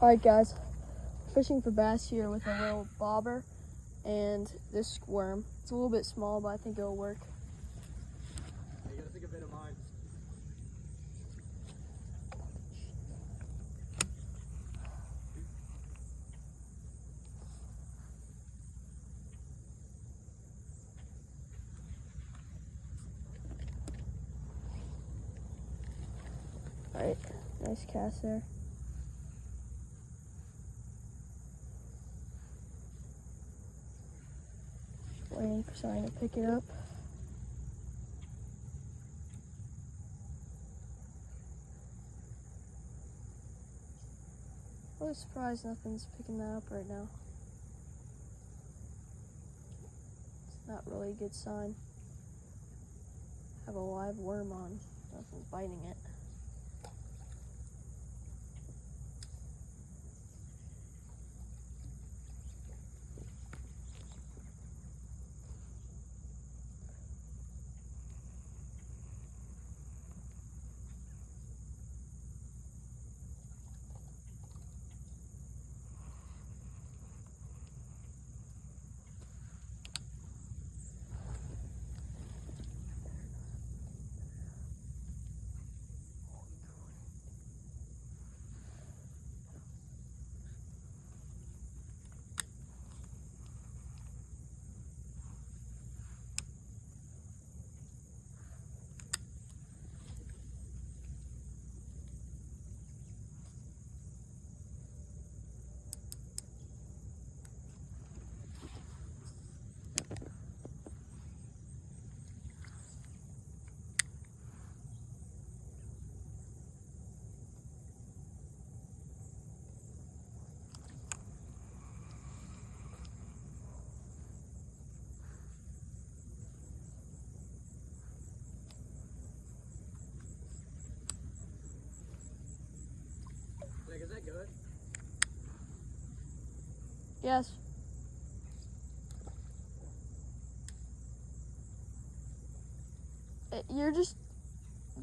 Alright guys, fishing for bass here with a little bobber and this worm. It's a little bit small, but I think it'll work. You gotta take a bit of mine. Alright, nice cast there. Waiting for something to pick it up. I'm surprised nothing's picking that up right now. It's not really a good sign. Have a live worm on. Nothing's biting it. Like, is that good? Yes. You're just,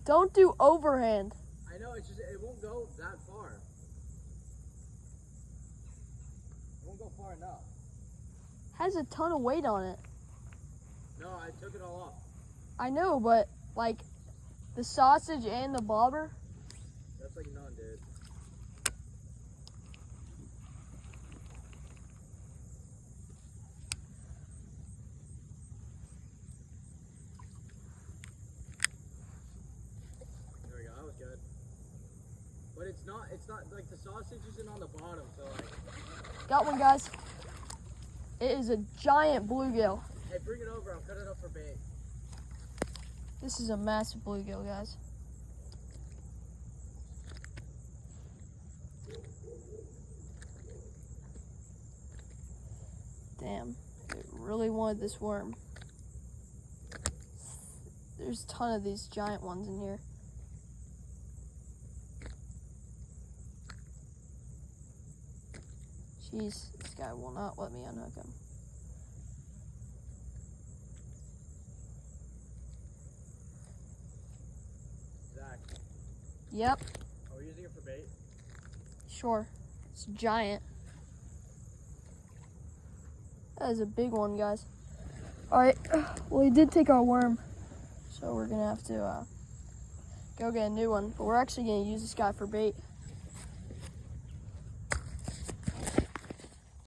don't do overhand. I know, it's just, it won't go that far. It won't go far enough. Has a ton of weight on it. No, I took it all off. I know, but like the sausage and the bobber. That's like none, dude. There we go, that was good. But it's not like the sausage isn't on the bottom, so like. Got one, guys. It is a giant bluegill. Hey, bring it over, I'll cut it up for bait. This is a massive bluegill, guys. Damn, it really wanted this worm. There's a ton of these giant ones in here. Jeez, this guy will not let me unhook him. Zach. Yep, Are we using it for bait? sure. It's giant. That is a big one, guys. Alright, well, he did take our worm, so we're gonna have to go get a new one. But we're actually gonna use this guy for bait.